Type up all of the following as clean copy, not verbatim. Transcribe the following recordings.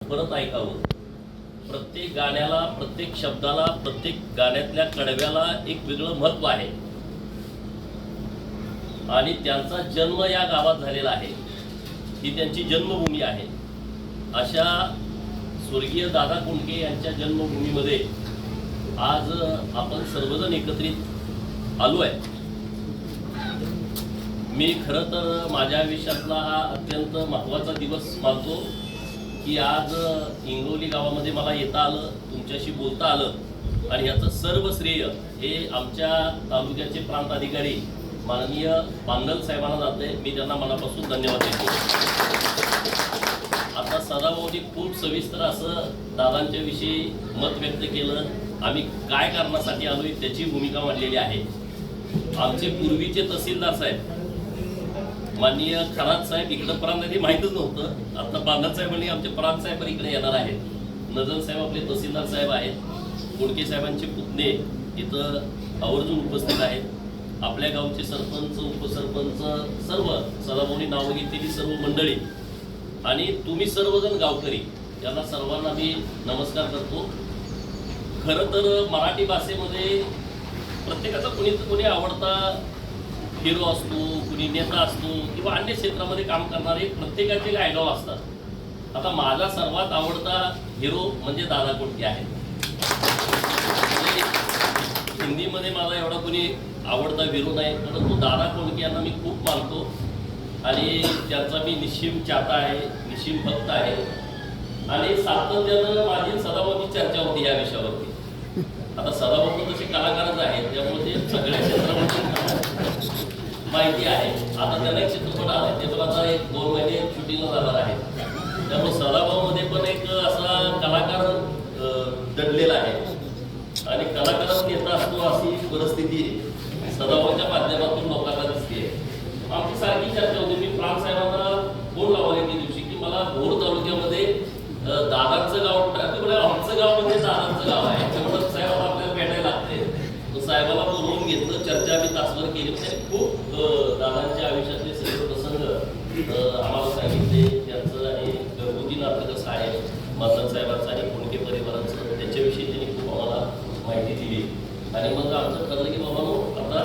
परत ऐकावं. प्रत्येक गाण्याला, प्रत्येक शब्दाला, प्रत्येक गाण्यातल्या कडव्याला एक वेगळं महत्त्व आहे आणि त्यांचा जन्म या गावात झालेला आहे. ही त्यांची जन्मभूमी आहे. अशा स्वर्गीय दादा कोंडके यांच्या जन्मभूमीमध्ये आज आपण सर्वजण एकत्रित आलो आहे. मी खरं तर माझ्या आयुष्यातला हा अत्यंत महत्त्वाचा दिवस मानतो की आज इंगोली गावामध्ये मला येता आलं, तुमच्याशी बोलता आलं आणि याचं सर्व श्रेय हे आमच्या तालुक्याचे प्रांत अधिकारी माननीय पांगल साहेबांना जाते. मी त्यांना मनापासून धन्यवाद देतो. आता सदाभाऊनी खूप सविस्तर असं दादांच्या विषयी मत व्यक्त केलं. आम्ही काय कारणासाठी आलोय त्याची भूमिका मांडलेली आहे. आमचे पूर्वीचे तहसीलदार साहेब माननीय खरात साहेब इकडं प्रांत माहीतच नव्हतं. आता पांगल साहेबांनी आमचे प्रांत साहेब इकडे येणार आहेत. नजर साहेब आपले तहसीलदार साहेब आहेत. कोंडके साहेबांचे पुतणे इथं आवर्जून उपस्थित आहेत. आपल्या गावचे सरपंच, उपसरपंच, सर्व सदाभाऊनी नावं घेतलेली सर्व मंडळी आणि तुम्ही सर्वजण गावकरी यांना सर्वांना मी नमस्कार करतो. खरं तर मराठी भाषेमध्ये प्रत्येकाचा कोणी आवडता हिरो असतो, कुणी नेता असतो किंवा अन्य क्षेत्रामध्ये काम करणारे प्रत्येकाचे आयडॉल असतात. आता माझा सर्वात आवडता हिरो म्हणजे दादा कोंडके आहे. हिंदीमध्ये मला एवढा कोणी आवडता हिरो नाही, परंतु दादा कोंडके यांना मी खूप मानतो आणि त्यांचा मी निश्चिम चाहता आहे, निश्चिम भक्त आहे आणि सातत्यानं माझी सदाभाऊची चर्चा होती या विषयावरती. आता सदाभाऊ तसे कलाकारच आहेत, त्यामुळे ते सगळ्या क्षेत्रामध्ये माहिती आहे. आता त्यांना एक चित्रपट आहे, ते पण आता 1-2 महिने शूटिंगला जाणार आहे. त्यामुळे सदाभाऊमध्ये पण एक असा कलाकार दडलेला आहे आणि कलाकार नेता असतो अशी परिस्थिती सदाभाऊच्या माध्यमातून लोकांना दिसते. आमची सारखी चर्चा होती. मी प्रांत साहेबांना फोन लावले त्या दिवशी की मला भोर तालुक्यामध्ये दादांचं गाव, आमचं गाव म्हणजे दादांचं गाव आहे, त्यामुळे साहेबांना आपल्याला भेटायला लागते. तो साहेबाला बोलवून घेतलं, चर्चा आम्ही तासभर केली. खूप दादांच्या आयुष्यातले सर्व प्रसंग आम्हाला सांगितले. त्यांचं आणि घरगुती नातं कसं आहे मदन साहेबांचं आणि कोंडके परिवाराचं त्याच्याविषयी त्यांनी खूप आम्हाला माहिती दिली. आणि मग आमचं ठरलं की बाबा आता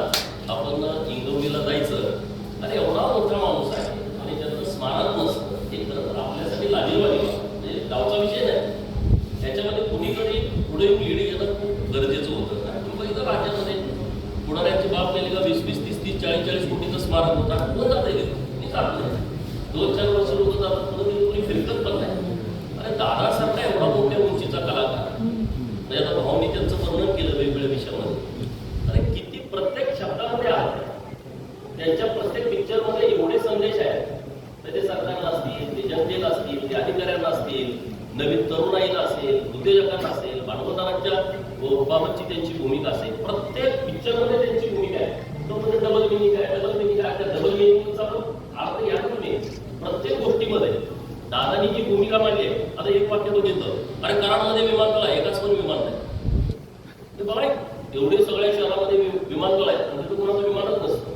आपण इंगवलीला जायचं आणि एवढा मोठा माणूस आहे आणि त्याचं स्मारक नसतं हे खरं तर आपल्यासाठी लाजीरवाणी म्हणजे गावचा विषय नाही. त्याच्यामध्ये कुणीतरी पुढे लीड घेणं खूप गरजेचं होतं. तुम्ही बघितलं राज्यामध्ये पुढाऱ्यांची बाब केली का 20-20, 30-30, 40-40 कोटीचं स्मारक होता. कोण जात आहे मी जात नाही. 2-4 वर्ष लोक जातात, पुढे कोणी फिरकत पण नाही. आणि दादासारखा एवढा मोठ्या उंचीचा कलाकार म्हणजे आता भाऊनी त्यांचं वर्णन केलं वेगवेगळ्या विषयामध्ये आणि किती प्रत्येक शब्दामध्ये आहे. त्यांच्या प्रत्येक पिक्चरमध्ये एवढे संदेश आहेत. ते सरकारला असतील, ते जनतेला असतील, ते अधिकाऱ्यांना असतील, नवीन तरुणाईला असेल, उद्योजकांना असेल, भांडवलदारांच्या बाबतची त्यांची भूमिका असेल. प्रत्येक पिक्चरमध्ये त्यांची भूमिका आहे. तो म्हणजे डबल मिनिंग आहे, डबल मिनिंग आहे. त्या डबल मिनिंगचा पण अर्थ या तुम्ही प्रत्येक गोष्टीमध्ये दादानी जी भूमिका मांडली आहे. आता एक वाक्य बघितलं, अरे कराडमध्ये विमानतळ आहे, एकाच पण विमान नाही. ते बघा एवढे सगळ्या शहरामध्ये विमानतळ आहेत आणि तिथं कोणाचं विमानच नसतं.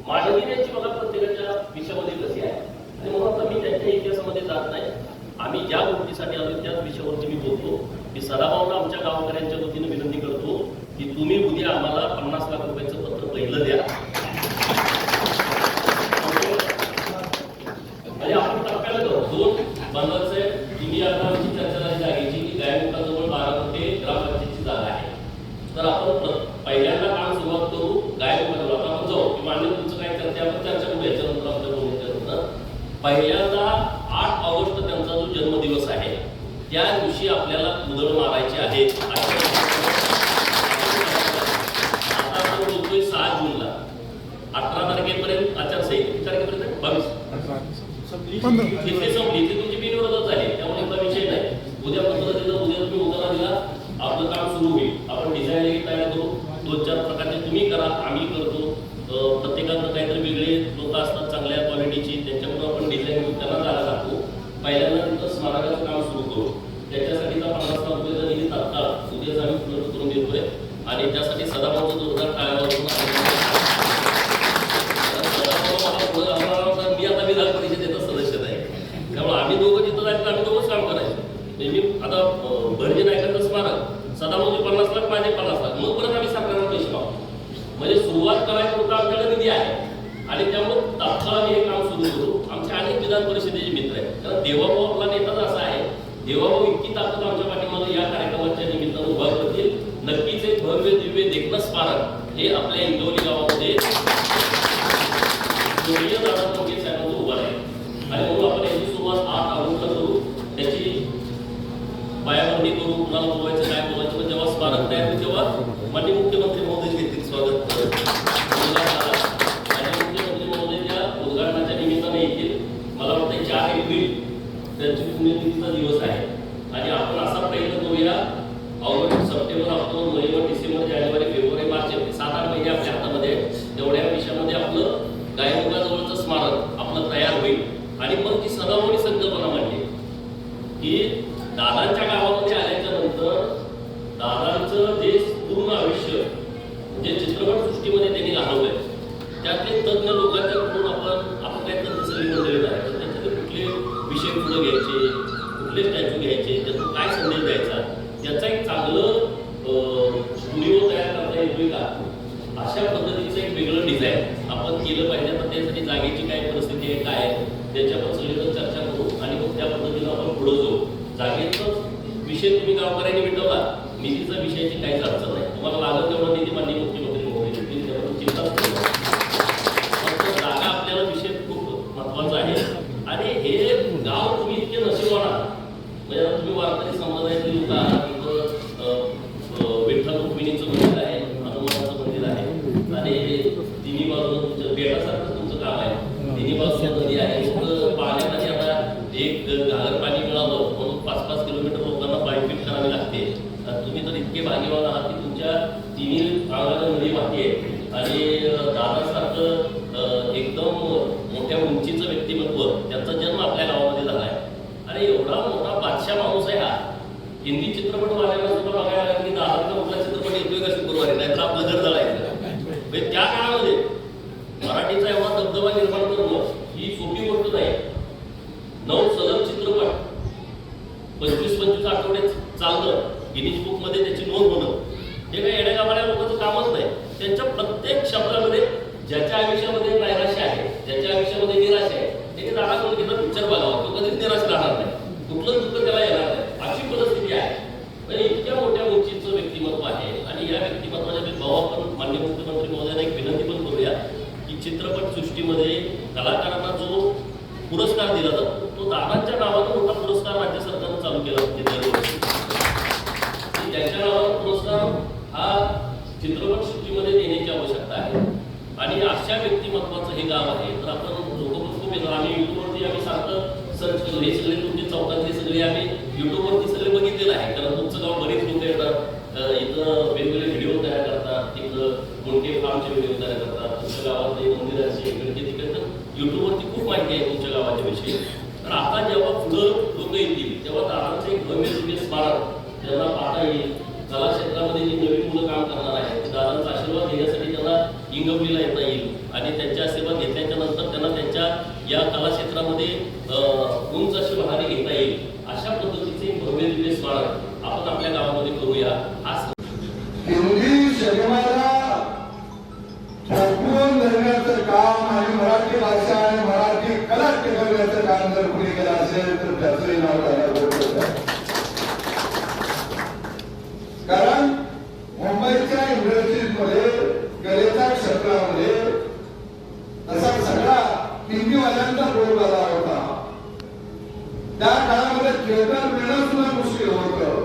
मांडणी त्यांची बघा प्रत्येकाच्या विषयामध्ये कशी आहे. आणि म्हणून मी त्यांच्या इतिहासामध्ये जात नाही. आम्ही ज्या गोष्टीसाठी आलो त्याच विषयावरती मी बोलतो की सदाभाऊला आमच्या गावकऱ्यांच्या वतीनं विनंती करतो की तुम्ही उद्या आम्हाला 50 लाख रुपयाचं पत्र पहिलं द्या. म्हणजे आपण टप्प्याला करू. 2 बंदरचे तुम्ही आता आमची चर्चा झाली जागेची की गायमुखाजवळ 12 कोटी ग्रामपंचायतीची जागा आहे. तर आपण पहिल्यांदा काम सुरुवात करू गायमुखाजवळ. आता आपण जाऊ की मान्य तुमचं काय करते आपण चर्चा करू याच्यानंतर आमच्या बोलण्याच्यानंतर. पहिल्यांदा 8 ऑगस्ट त्यांचा जो जन्मदिवस आहे त्या दिवशी आपल्याला उधळ मारायची आहे. आता आपण बोलतोय 6 जूनला, 18 तारखेपर्यंत आचारसंहिता, किती तारखेपर्यंत 22 तिथे संपली. ती तुमची बिनविरोधच झाली, त्यामुळे इथला विषय नाही. उद्या पद्धतीनं उद्या तुम्ही उतारा दिला, आपलं काम सुरू होईल. आपण डिझाईन तयार करू. 2-4 प्रकारचे तुम्ही करा, आम्ही करतो. प्रत्येकाकडे काहीतरी वेगळे लोक असतात चांगल्या क्वालिटीची, त्यांच्याकडून आपण डिझाईन घेऊन त्यांना जागा टाकू. पहिल्यांदा तिथं स्मारकाचं काम सुरू करू. त्याच्यासाठीचा 50 लाख रुपयाचा निधी तात्काळ उद्याच आम्ही उपलब्ध करून देतोय आणि त्यासाठी सदाभाऊचं जोरदार टाळ्या मी आता विधान परिषदेचा सदस्य आहे. त्यामुळे आम्ही दोघं जिथं जायचं आम्ही दोघंच काम करायचं. म्हणजे मी आता भरजी नायकांचं स्मारक सदाभाऊचे 50 लाख, माझे 50 लाख, मग परत आम्ही सरकारला पैसे मागतो. म्हणजे सुरुवात करायला पुरता आमच्याकडे निधी आहे आणि त्यामुळे तात्काळ आम्ही हे काम सुरू करू. आमचे अनेक विधान परिषदेचे मित्र आहेत, कारण देवाभाऊ आपला नेताच असा आहे, देवाभाऊ इतकी ताकद आमच्या पाठीमागे या कार्यक्रमाच्या निमित्तानं उभा करतील. नक्कीच एक भव्य दिव्य देखणं स्मारक हे आपल्या इंदोरी गावामध्ये दादा कोंडके साहेबांचं उभं आहे आणि म्हणून आपण याची सुरुवात 8 ऑगस्टला करू. त्याची पायाभरणी करू, कुणाला बोलवायचं काय बोलायचं, पण जेव्हा स्मारक तयार होईल तेव्हा माननीय मुख्यमंत्री महोदय घेतील स्वागत आणि मुख्यमंत्री महोदय त्या उद्घाटनाच्या निमित्ताने येतील. मला वाटतं 4 एप्रिल त्यांची पुण्यतिथीचा दिवस आहे आणि आपण असा प्रयत्न करूया, ऑगस्ट, सप्टेंबर, ऑक्टोबर, नोव्हेंबर, डिसेंबर, जानेवारी, फेब्रुवारी, मार्च 7-8 महिने आपल्या हातामध्ये, तेवढ्या विषयामध्ये आपलं गायमुखाजवळचं स्मारक आपलं तयार होईल. आणि मग ती सदाभाऊनी संकल्पना मांडली की दादांच्या गावामध्ये आल्याच्या नंतर दादांचं जे पूर्ण आयुष्य जे चित्रपटसृष्टीमध्ये त्यांनी घालवलंय त्यातले तज्ज्ञ लोकांच्याकडून आपण काय तर सगळी मंडळी आहे, तर त्याच्यातले कुठले विषय पुढे घ्यायचे, कुठले स्टॅच्यू घ्यायचे, त्यातून काय संदेश द्यायचा, याचा एक चांगलं स्टुडिओ तयार करता येतोय का, अशा पद्धतीचं एक वेगळं डिझाईन आपण केलं पाहिजे. पण त्यासाठी जागेची काय परिस्थिती आहे, काय आहे, त्याच्यावर सगळीकडे चर्चा करू आणि मग त्या पद्धतीनं आपण पुढे जाऊ. जागेचा विषय तुम्ही गावकऱ्यांनी मिटवला, निधीचा विषयाची काहीच अडचण नाही. तुम्हाला लागत तेवढा निधी माननीय मुख्यमंत्री महोदय देतील, त्याबद्दल चिंताच करू नका. फक्त जागा आपल्याला विषय खूप महत्वाचा आहे आणि हे गाव तुम्ही इतके नशीबवान आहात. म्हणजे आता तुम्ही वारकरी संप्रदायातले लोक आहात, तिथं विठ्ठल रुक्मिणीचं मंदिर आहे, हनुमानाचं मंदिर आहे आणि तिन्ही बाजूला तुमचं बेटासारखं तुमचं काम आहे. तिन्ही बाजूला नदी आहे, पाण्यासाठी आता एक घागर पाणी मिळालं म्हणून 5-5 किलोमीटर लोकांना पायपीट करावी लागते. तुम्ही तर इतके भाग्यवान आहात की तुमच्या तिन्ही भागाला नदी वाहते आणि दादासारखं एकदम मोठ्या उंचीचं व्यक्तिमत्व, त्यांचा जन्म आपल्या गावामध्ये झाला आहे आणि एवढा मोठा बादशाह माणूस आहे हा. हिंदी चित्रपट वाल्याला सुद्धा बघायला लागला की दादाचा कुठला चित्रपट येतोय का शुक्रवारी, नाहीतर आपलं घर जळायचं. म्हणजे त्या काळामध्ये मराठीचा एवढा दबदबा निर्माण करणं ही सोपी गोष्ट नाही. 9 सलग चित्रपट 25-25 आठवड्यात चालणं, गिनीज बुक मध्ये त्याची नोंद होणं, हे काही येण्या गावाल्या लोकांचं कामच नाही. त्यांच्या प्रत्येक शब्दामध्ये ज्याच्या आयुष्यामध्ये नैराश्य आहे, ज्याच्या आयुष्यामध्ये निराश आहे, त्याने दादा कोंडकेचा पिक्चर बघावा, तो कधीच निराश राहणार नाही, कुठलं दुःख त्याला येणार नाही, अशी परिस्थिती आहे. म्हणजे इतक्या मोठ्या उंचीचं व्यक्तिमत्व आहे आणि या व्यक्तिमत्वाच्या भाऊ आपण माननीय मुख्यमंत्री महोदयांना एक विनंती पण करूया की चित्रपट सृष्टीमध्ये कलाकारांना जो पुरस्कार दिला जातो तो दादांच्या नावानं मोठा पुरस्कार राज्य सरकारनं चालू केला होता. त्यांच्या नावानं पुरस्कार हा चित्रपट सृष्टीमध्ये देण्याची आवश्यकता आहे आणि अशा व्यक्तिमत्वाचं हे गाव आहे. तर आपण लोक खूप येतात, आम्ही युट्यूबवरती आम्ही सारखं सर्च केलं, हे सगळे तुमचे चौकातले सगळे आम्ही युट्यूबवरती सगळे बघितलेलं आहे, कारण तुमचं गाव बरेच लोक येतात, इथं वेगवेगळे व्हिडिओ तयार करतात, तिकडं कोणते फार्मचे व्हिडिओ तयार करतात, तुमच्या गावातले मंदिराचे इकडे तिकडे, तर युट्यूबवरती खूप माहिती आहे तुमच्या गावाच्या विषयी. तर आता जेव्हा पुढं लोक येतील तेव्हा दादांचं एक भव्य स्मारक त्यांना पाहता येईल. कला क्षेत्रामध्ये जी नवीन मुलं काम करणार आहेत, दादांचा आशीर्वाद घेण्यासाठी त्यांना इंगवलीला येता येईल आणि त्यांच्या आशीर्वाद घेतल्याच्या नंतर त्यांना त्यांच्या या कला क्षेत्रामध्ये उंच अशी बहाने घेता येईल. अशा पद्धतीचे भव्य दिव्य स्मारक आपण आपल्या गावामध्ये करूया. हिंदी सिनेमाला ठोकवून धरण्याचं काम आणि मराठी भाषा आणि मराठी कला टिकवण्याचं काम जर कुणी केलं असेल तर त्याचंही नाव त्याला होतं. कारण मुंबईच्या इंडस्ट्रीजमध्ये कलेच्या क्षेत्रामध्ये असा सगळा हिंदीवाल्यांचा बोलबाला होता. त्या काळामध्ये थिएटर मिळणं सुद्धा मुश्किल होतं,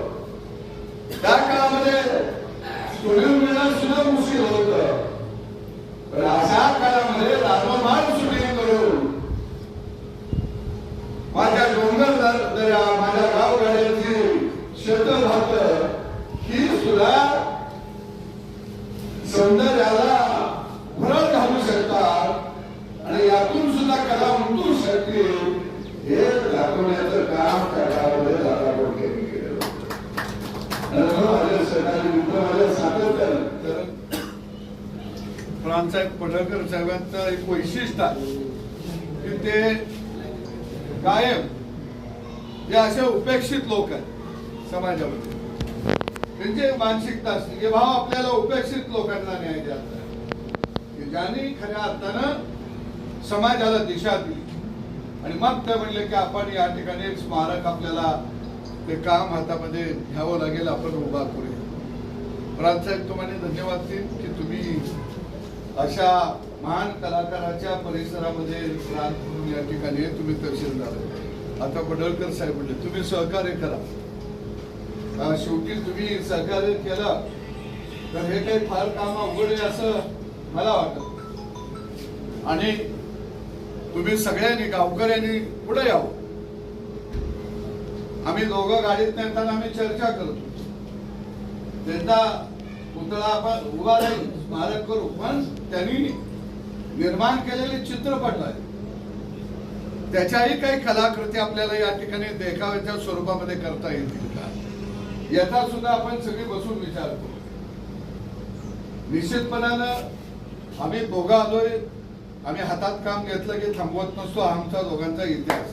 त्या काळामध्ये स्टुडिओ मिळणं सुद्धा मुश्किल होतं. पण अशा काळामध्ये राममान शूटिंग करून माझ्या डोंगर दर्या, माझ्या गावगाड्यांची शब्दभात ही सुद्धा सौंदर्याला फरक घालू शकतात आणि यातून सुद्धा कला उमटू शकते, हे दाखवण्याचं काम त्या काळामध्ये दादा कोंडकेंनी केलं. माझ्या सरकारी मित्र माझ्या सातत्यानं रामसाहेब पडळकर साहेबांचं एक वैशिष्ट्य आहे की ते कायम जे असे उपेक्षित लोक आहेत समाजामध्ये, त्यांची मानसिकता असते की भाव आपल्याला उपेक्षित लोकांना न्याय द्यायचा आहे, की ज्यांनी खऱ्या अर्थानं समाजाला दिशा दिली. आणि मग ते म्हणले की आपण या ठिकाणी एक स्मारक आपल्याला ते काम हातामध्ये घ्यावं लागेल, आपण उभा करूया. प्रांतसाहेब तुम्हाला धन्यवाद देईन की तुम्ही अशा महान कलाकाराच्या परिसरामध्ये प्रांत म्हणून या ठिकाणी तुम्ही तहसीलदार. आता पडळकर साहेब म्हणले तुम्ही सहकार्य करा. शेवटी तुम्ही सहकार्य केलं तर हे काही फार काम अवघड आहे असं मला वाटत. आणि तुम्ही सगळ्यांनी गावकऱ्यांनी पुढे यावं. आम्ही दोघं गाडीत नेताना आम्ही चर्चा करतो, त्यांचा पुतळा आपण उभा राहील, स्मारक करू, पण त्यांनी निर्माण केलेले चित्रपट आहे त्याच्याही काही कलाकृती आपल्याला या ठिकाणी देखाव्याच्या स्वरूपामध्ये करता येतील का, याचा सुद्धा आपण सगळे बसून विचार करू. निश्चितपणानं आम्ही दोघं आलोय, आम्ही हातात काम घेतलं की थांबवत नसतो, आमचा दोघांचा इतिहास.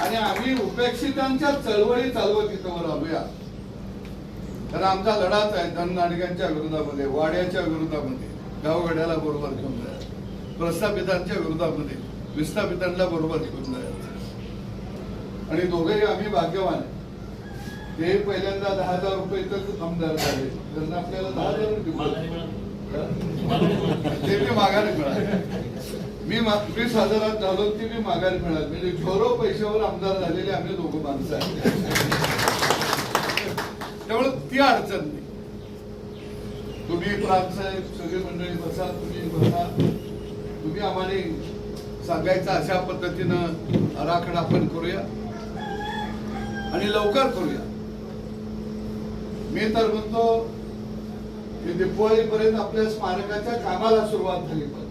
आणि आम्ही उपेक्षितांच्या चळवळी चालवत इथं आलोया. तर आमचा लढाच आहे धननाडक्यांच्या विरोधामध्ये, वाड्याच्या विरोधामध्ये, गावगड्याला बरोबर घेऊन जायचं, प्रस्थापितांच्या विरोधामध्ये विस्थापितांना बरोबर घेऊन जायचं. आणि दोघेही आम्ही भाग्यवान आहे. ते पहिल्यांदा 10,000 रुपये तर आमदार झाले, त्यांना आपल्याला 10,000 ते मी माघारी मिळाले. मी 20,000 झालो ती मी माघारी मिळाली. म्हणजे झोरो पैशावर आमदार झालेले आम्ही दोघं माणसं आहे. त्यामुळे ती अडचण नाही. तुम्ही प्रांतसाहेब सगळी मंडळी बसा, तुम्ही बसा, तुम्ही आम्हाला सांगायचं अशा पद्धतीनं आराखडा आपण करूया आणि लवकर करूया. मी तर म्हणतो की दिवाळीपर्यंत आपल्या स्मारकाच्या कामाला सुरुवात झाली पाहिजे,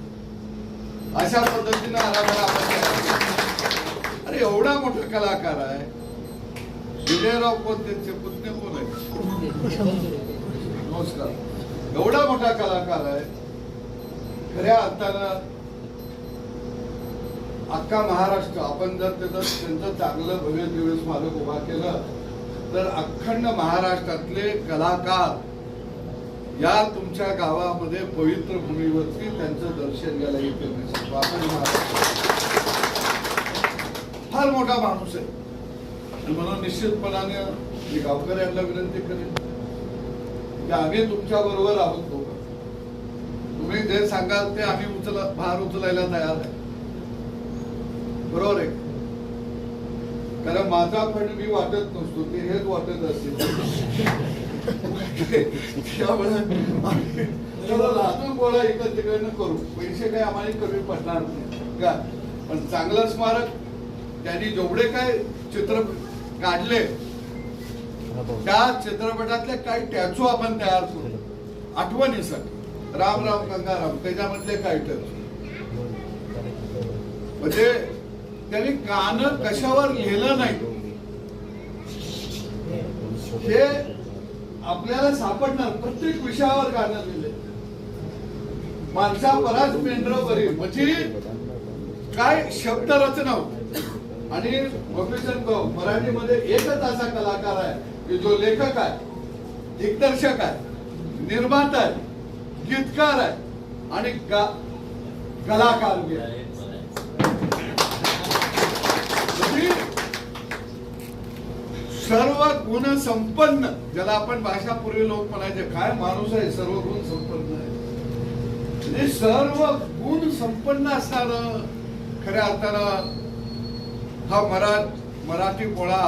अशा पद्धतीनं आराखडा आपण. अरे एवढा मोठा कलाकार आहे विजयराव कोण, त्यांचे पुतणे कोण आहे, नमस्कार. एवढा मोठा कलाकार आहे, खऱ्या अर्थानं अख्खा महाराष्ट्र, आपण जर त्यांचं चांगलं भव्य दिव्य स्मारक उभा केलं तर अखंड महाराष्ट्रातले कलाकार या तुमच्या गावामध्ये पवित्र भूमीवरती त्यांचं दर्शन घ्यायला येतील. फार मोठा माणूस आहे. म्हणून निश्चितपणाने मी गावकऱ्यांना विनंती करेन की आम्ही तुमच्या बरोबर आहोत. दोघं तुम्ही जे सांगाल ते आम्ही भार उचलायला तयार आहे. बरोबर आहे, कारण माझा फंड मी वाटत नसतो, ते हेच वाटत असते. लातूर गोळा इकडं तिकडनं करू, पैसे काही आम्हाला कमी पडणार नाही का. पण चांगलं स्मारक त्यांनी जेवढे काय चित्र काढले त्या चित्रपटातले काही टॅचू आपण तयार करू आठवणीसाठी. राम राम गंगाराम त्याच्यामधले काही टॅचू, म्हणजे त्यांनी गाणं कशावर लिहिलं नाही हे आपल्याला सापडणार. प्रत्येक विषयावर गाणं लिहिले. माणसा पराच मेंढर बरी म्हणजे काय शब्द रचना होती. आणि प्रोफेसर मराठीमध्ये एकच असा कलाकार आहे की जो लेखक आहे, दिग्दर्शक आहे, निर्माता आहे, गीतकार आहे आणि कलाकार बी आहे. सर्व गुण संपन्न, ज्याला आपण भाषापूर्वी लोक म्हणायचे काय माणूस आहे सर्व गुण संपन्न आहे. म्हणजे सर्व गुण संपन्न असणार खऱ्या अर्थानं हा मराठी मोळा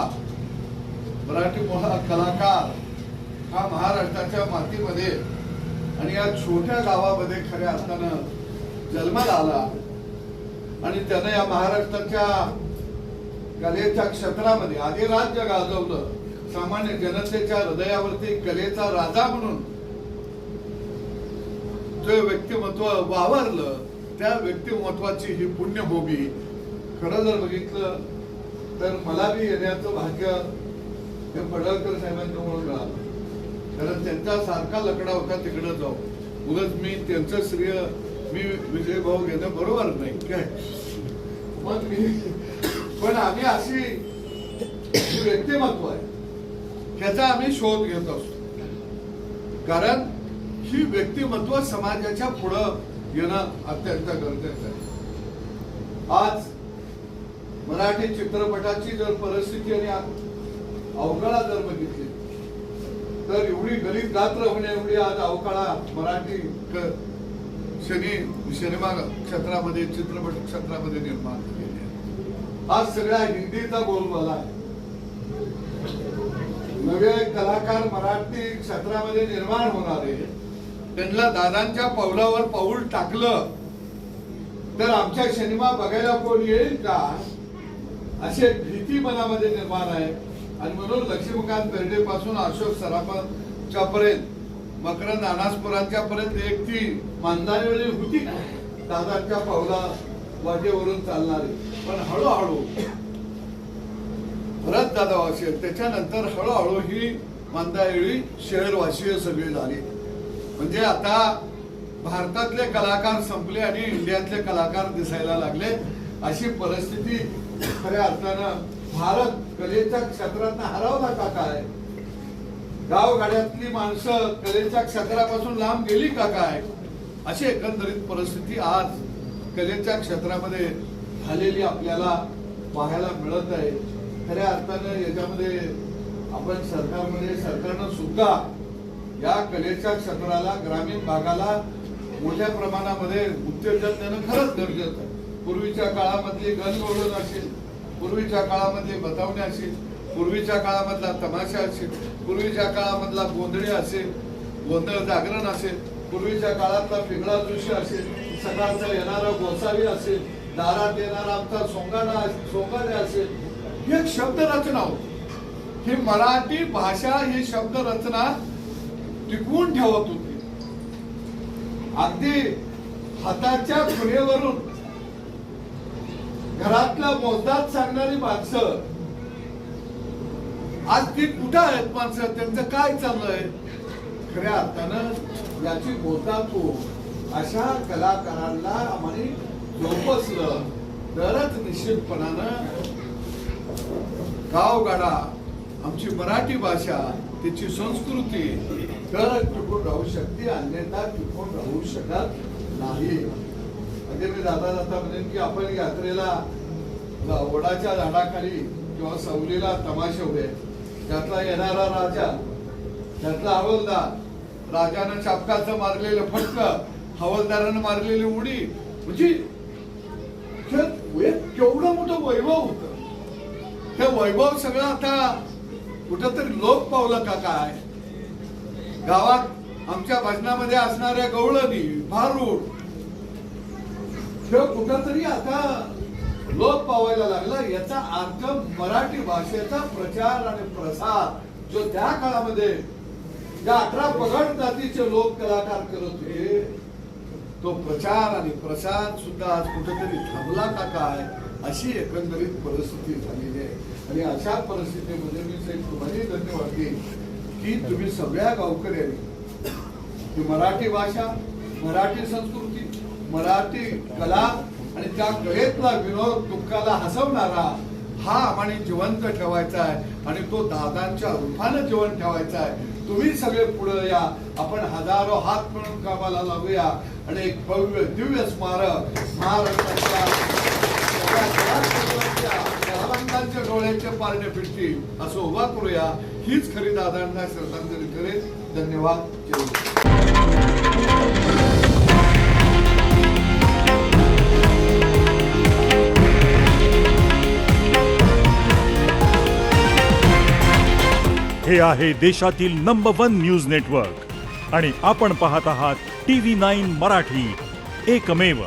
कलाकार हा महाराष्ट्राच्या मातीमध्ये आणि या छोट्या गावामध्ये खऱ्या अर्थानं जन्माला आला. आणि त्यानं या महाराष्ट्राच्या कलेच्या क्षेत्रामध्ये आधी राज्य गाजवलं. सामान्य जनतेच्या हृदयावरती कलेचा राजा म्हणून जे व्यक्तिमत्व वावरलं, त्या व्यक्तिमत्वाची ही पुण्यभूमी. खरं जर बघितलं तर मला बी येण्याचं भाग्य हे पडळकर साहेबांच्यामुळे मिळालं. कारण त्यांचा सारखा लकडा होता तिकडे जाऊ. उगाच मी त्यांचं श्रेय मी विजय भाऊ घेणं बरोबर नाही काय. मग मी पण आम्ही अशी जी व्यक्तिमत्व आहे त्याचा आम्ही शोध घेत असतो, कारण ही व्यक्तिमत्व समाजाच्या पुढं येणं अत्यंत गरजेचं आहे. आज मराठी चित्रपटाची जर परिस्थिती आणि अवकाळा जर बघितली तर एवढी गलित गात्र होण्या एवढी आज अवकाळा मराठी सिनेमा क्षेत्रामध्ये, चित्रपट क्षेत्रामध्ये निर्माण झालेली आहे. आज सगळ्या हिंदीचा बोलबाला आहे. नवे कलाकार मराठी क्षेत्रामध्ये निर्माण होणारे, त्यांना दादांच्या पावलावर पाऊल टाकलं तर आमच्या सिनेमा बघायला कोण येईल का, असे भीती मनामध्ये निर्माण आहे. आणि म्हणून लक्ष्मीकांत बेर्डे पासून अशोक सराफांच्या पर्यंत, मकरंद अनासपुरांच्या पर्यंत एक ती मानधानी होती दादांच्या पावला वाटेवरून चालणारी. पण हळूहळू भरत दादा असेल, त्याच्यानंतर हळूहळू ही मानधानी शहरवासीय सगळी झाली. म्हणजे आता भारतातले कलाकार संपले आणि इंडियातले कलाकार दिसायला लागले, अशी परिस्थिती खऱ्या अर्थानं भारत कलेच्या क्षेत्रात हरवला का काय? गावगाड्यातली माणसं कलेच्या क्षेत्रापासून लांब गेली का काय? अशी एकंदरीत परिस्थिती आज कलेच्या क्षेत्रामध्ये झालेली आपल्याला पाहायला मिळत आहे. खऱ्या अर्थानं याच्यामध्ये आपण सरकारनं सुद्धा या कलेच्या क्षेत्राला, ग्रामीण भागाला मोठ्या प्रमाणामध्ये उत्तेजन देणं खरंच गरजेचं आहे. पूर्वीच्या काळामधली गणगौळण असेल, पूर्वीच्या काळामधली बतावणी असेल, पूर्वीच्या काळामधला तमाशा असेल, पूर्वीच्या काळामधला गोंधळी असेल, गोंधळ जागरण असेल, पूर्वीच्या काळातला पिंगळा दृश्य असेल, सकाळचा येणारा गोसावी असेल, दारात येणारा आमचा सोंगाडे असेल, ही एक शब्द रचना होती. ही मराठी भाषा, ही शब्द रचना टिकवून ठेवत होती. अगदी हाताच्या खुणेवरून घरातला मोजदात सांगणारी माणसं आज ती कुठं आहेत? माणसं त्यांचं काय चाललंय? खऱ्या अर्थानं याची मोजदात अशा कलाकारांना आम्ही जोपासलं तरच निश्चितपणानं गावगाडा, आमची मराठी भाषा, त्याची संस्कृती तरच टिकून राहू शकते, अन्यथा टिकून राहू शकत नाही. म्हणजे मी जाता जाता म्हणेन की आपण यात्रेला वडाच्या झाडाखाली किंवा सावलीला तमाशे उभे, त्यातला येणारा राजा, त्यातला हवालदार, राजानं चापकाचं मारलेलं फटकं, हवालदारानं मारलेली उडी, म्हणजे केवढं मोठं वैभव होतं. ते वैभव सगळं आता कुठंतरी लोप पावलं का काय? गावात आमच्या भजनामध्ये असणाऱ्या गवळणी, भारूड, कुठंतरी आता लोप पावायला लागला. याचा अर्थ मराठी भाषेचा प्रचार आणि प्रसार जो त्या काळामध्ये ज्या 18 पगड जातीचे लोक कलाकार करत होते, तो प्रचार आणि प्रसार सुद्धा आज कुठेतरी थांबला का काय? अशी एकंदरीत परिस्थिती झालेली आहे. आणि अशा परिस्थितीमध्ये मी तुम्हाला धन्यवाद देईन की तुम्ही सगळ्या गावकऱ्यांनी ही मराठी भाषा, मराठी संस्कृती, मराठी कला आणि त्या कलेतला विनोद, दुःखाला हसवणारा हा आम्हाला जिवंत ठेवायचा आहे आणि तो दादांच्या रूपानं जिवंत ठेवायचा आहे. तुम्ही सगळे पुढे या, आपण हजारो हात मिळून कामाला लावूया आणि एक भव्य दिव्य स्मारक महाराष्ट्राच्या कलावंतांच्या डोळ्याचे पारणे फिरतील असं उभा करूया. हीच खरी दादांना श्रद्धांजली करेल. धन्यवाद. हे आहे देशातील नंबर 1 न्यूज नेटवर्क आणि आपण पाहत आहात TV9 मराठी, एकमेव.